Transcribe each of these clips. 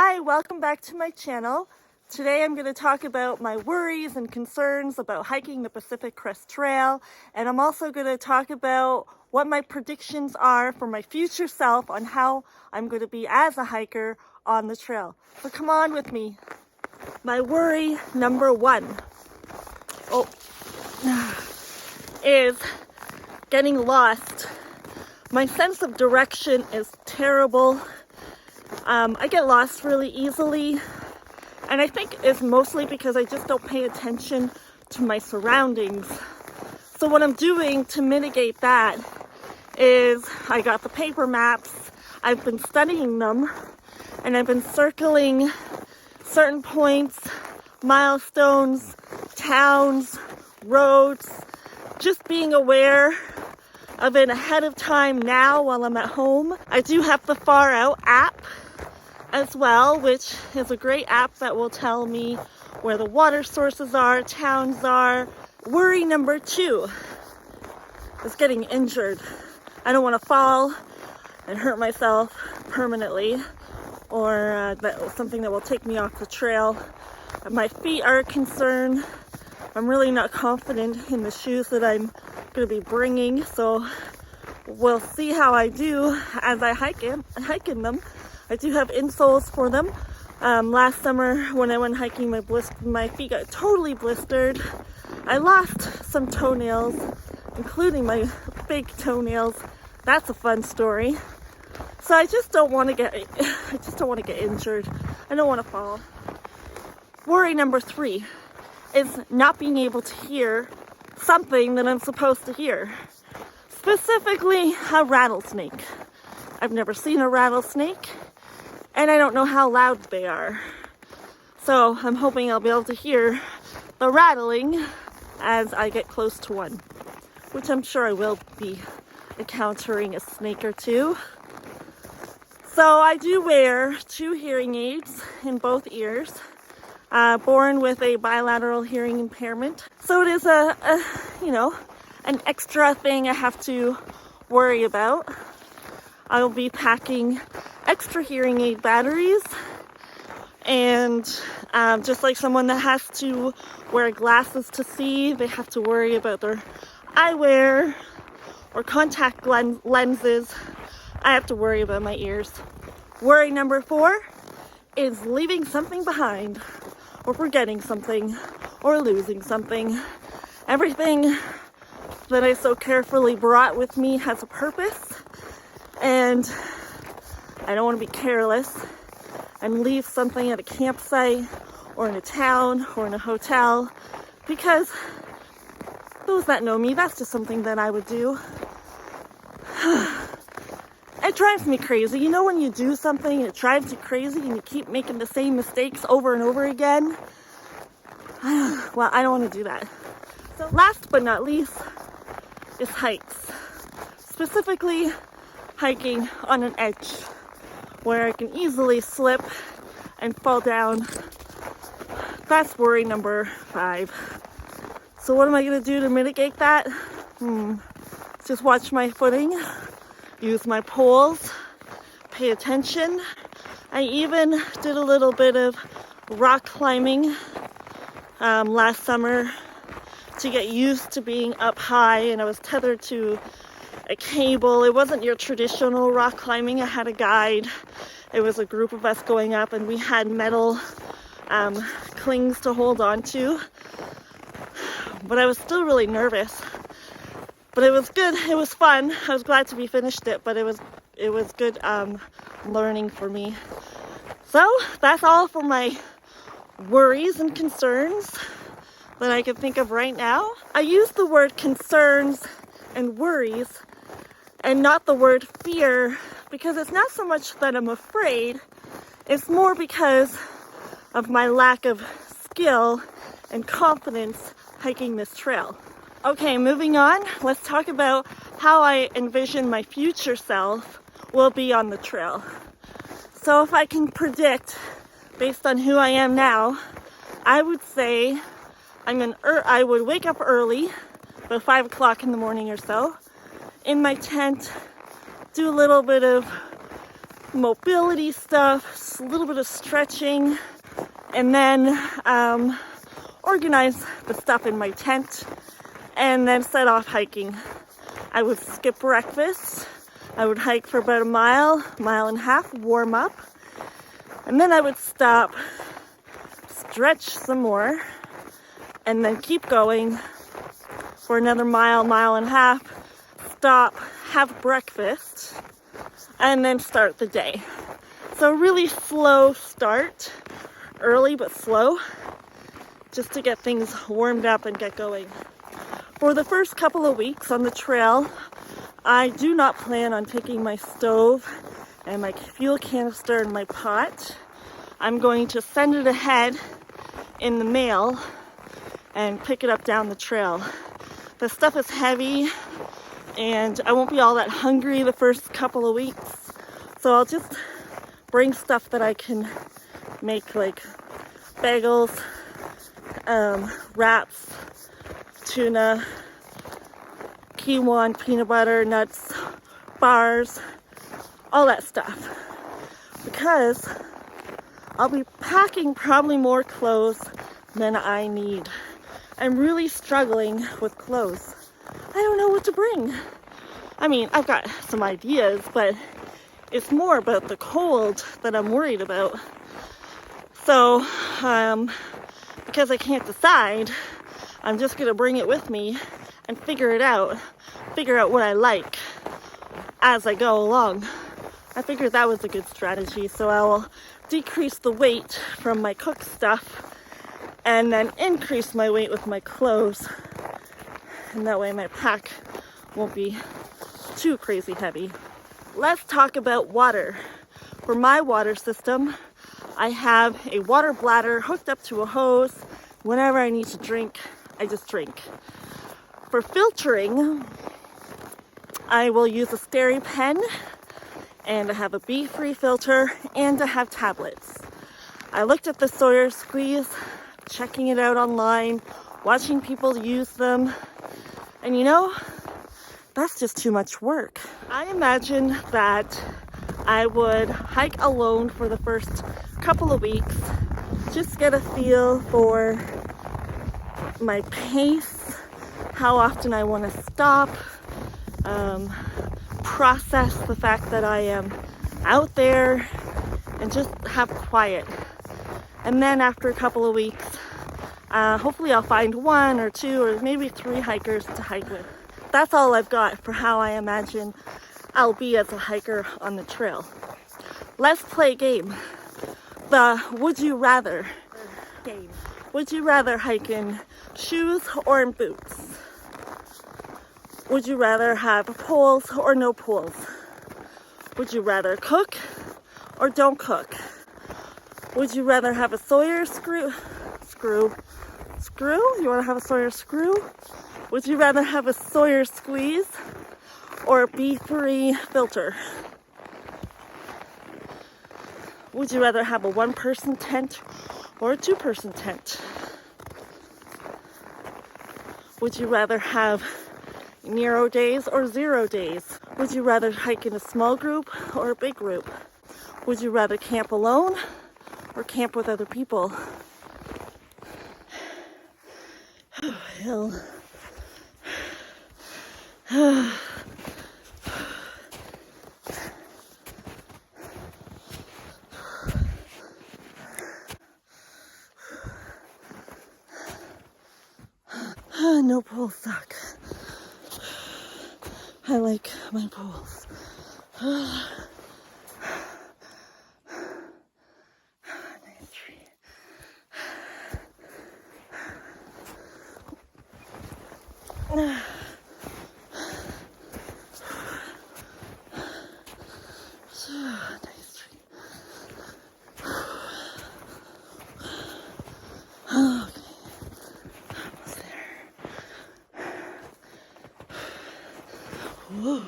Hi, welcome back to my channel. Today I'm going to talk about my worries and concerns about hiking the Pacific Crest Trail, and I'm also going to talk about what my predictions are for my future self on how I'm going to be as a hiker on the trail. So come on with me. My worry number one is getting lost. My sense of direction is terrible. I get lost really easily, and I think it's mostly because I just don't pay attention to my surroundings. So what I'm doing to mitigate that is I got the paper maps, I've been studying them, and I've been circling certain points, milestones, towns, roads, just being aware of it ahead of time now while I'm at home. I do have the Far Out app as well, which is a great app that will tell me where the water sources are, towns are. Worry number two is getting injured. I don't want to fall and hurt myself permanently, or something that will take me off the trail. My feet are a concern. I'm really not confident in the shoes that I'm going to be bringing, so we'll see how I do as I hike in them. I do have insoles for them. Last summer when I went hiking, my feet got totally blistered. I lost some toenails, including my big toenails. That's a fun story. So I just don't want to get injured. I don't want to fall. Worry number three is not being able to hear something that I'm supposed to hear. Specifically, a rattlesnake. I've never seen a rattlesnake, and I don't know how loud they are. So I'm hoping I'll be able to hear the rattling as I get close to one, which I'm sure I will be encountering a snake or two. So I do wear 2 hearing aids in both ears, born with a bilateral hearing impairment. So it is an extra thing I have to worry about. I will be packing extra hearing aid batteries, and just like someone that has to wear glasses to see, they have to worry about their eyewear or contact lenses, I have to worry about my ears. Worry number 4 is leaving something behind, or forgetting something, or losing something. Everything that I so carefully brought with me has a purpose, and I don't want to be careless and leave something at a campsite or in a town or in a hotel, because those that know me, that's just something that I would do. It drives me crazy. You know, when you do something, it drives you crazy and you keep making the same mistakes over and over again? Well, I don't want to do that. So last but not least is heights. Specifically, hiking on an edge where I can easily slip and fall down. That's worry number 5. So what am I going to do to mitigate that? Just watch my footing, use my poles, pay attention. I even did a little bit of rock climbing last summer to get used to being up high, and I was tethered to a cable. It wasn't your traditional rock climbing. I had a guide. It was a group of us going up, and we had metal clings to hold on to. But I was still really nervous. But it was good. It was fun. I was glad to be finished it, but it was good learning for me. So that's all for my worries and concerns that I can think of right now. I use the word concerns and worries and not the word fear, because it's not so much that I'm afraid, it's more because of my lack of skill and confidence hiking this trail. Okay, moving on, let's talk about how I envision my future self will be on the trail. So if I can predict based on who I am now, I would say I would wake up early, about 5 o'clock in the morning or so, in my tent, do a little bit of mobility stuff, just a little bit of stretching, and then organize the stuff in my tent, and then set off hiking. I would skip breakfast. I would hike for about a mile, mile and a half, warm up, and then I would stop, stretch some more, and then keep going for another mile, mile and a half, stop, have breakfast, and then start the day. So really slow start, early but slow, just to get things warmed up and get going. For the first couple of weeks on the trail, I do not plan on taking my stove and my fuel canister and my pot. I'm going to send it ahead in the mail and pick it up down the trail. The stuff is heavy and I won't be all that hungry the first couple of weeks. So I'll just bring stuff that I can make, like bagels, wraps, tuna, quinoa, peanut butter, nuts, bars, all that stuff. Because I'll be packing probably more clothes than I need. I'm really struggling with clothes. I don't know what to bring. I mean, I've got some ideas, but it's more about the cold that I'm worried about. So, because I can't decide, I'm just gonna bring it with me and figure out what I like as I go along. I figured that was a good strategy, so I will decrease the weight from my cooked stuff and then increase my weight with my clothes, and that way my pack won't be too crazy heavy. Let's talk about water. For my water system, I have a water bladder hooked up to a hose. Whenever I need to drink, I just drink. For filtering, I will use a Steri pen, and I have a bee-free filter, and I have tablets. I looked at the Sawyer Squeeze, checking it out online, watching people use them, and you know, that's just too much work. I imagine that I would hike alone for the first couple of weeks, just get a feel for my pace, how often I want to stop, process the fact that I am out there, and just have quiet. And then after a couple of weeks, hopefully I'll find one or two or maybe 3 hikers to hike with. That's all I've got for how I imagine I'll be as a hiker on the trail. Let's play a game. The would you rather game. Would you rather hike in shoes or in boots? Would you rather have poles or no poles? Would you rather cook or don't cook? Would you rather have a Sawyer screw? You want to have a Sawyer screw? Would you rather have a Sawyer Squeeze or a bee-free filter? Would you rather have a 1-person tent or a 2-person tent? Would you rather have 0 days or 0 days? Would you rather hike in a small group or a big group? Would you rather camp alone or camp with other people? Oh, hell. No poles suck. I like my poles. Nice tree. Nice tree. Okay. Almost there. Whoa.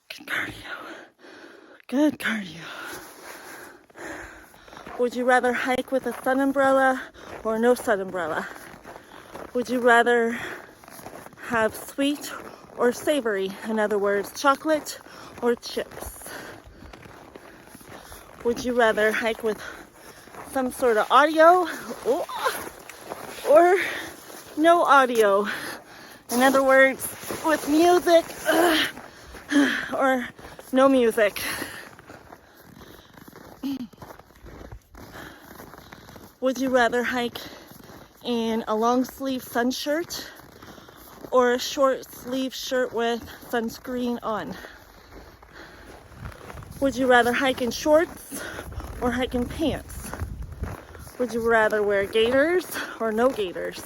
Good cardio. Good cardio. Would you rather hike with a sun umbrella or no sun umbrella? Would you rather have sweet or savory? In other words, chocolate or chips? Would you rather hike with some sort of audio or no audio? In other words, with music or no music? Would you rather hike in a long sleeve sun shirt or a short sleeve shirt with sunscreen on? Would you rather hike in shorts or hike in pants? Would you rather wear gaiters or no gaiters?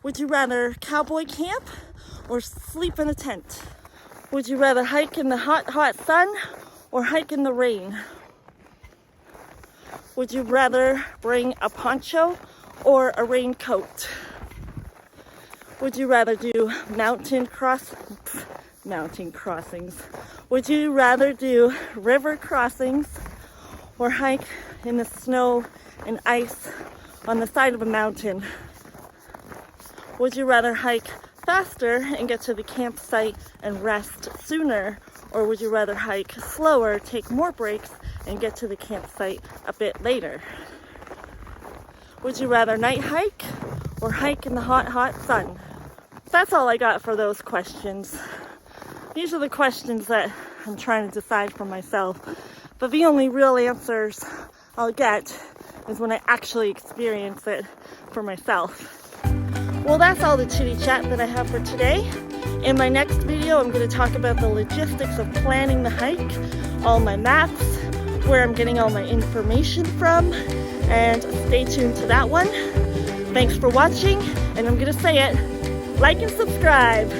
Would you rather cowboy camp or sleep in a tent? Would you rather hike in the hot, hot sun or hike in the rain? Would you rather bring a poncho or a raincoat? Would you rather do mountain crossings? Would you rather do river crossings or hike in the snow and ice on the side of a mountain? Would you rather hike faster and get to the campsite and rest sooner? Or would you rather hike slower, take more breaks, and get to the campsite a bit later? Would you rather night hike or hike in the hot, hot sun? That's all I got for those questions. These are the questions that I'm trying to decide for myself. But the only real answers I'll get is when I actually experience it for myself. Well, that's all the chitty chat that I have for today. In my next video, I'm going to talk about the logistics of planning the hike, all my maps, where I'm getting all my information from, and stay tuned to that one. Thanks for watching, and I'm going to say it, like and subscribe.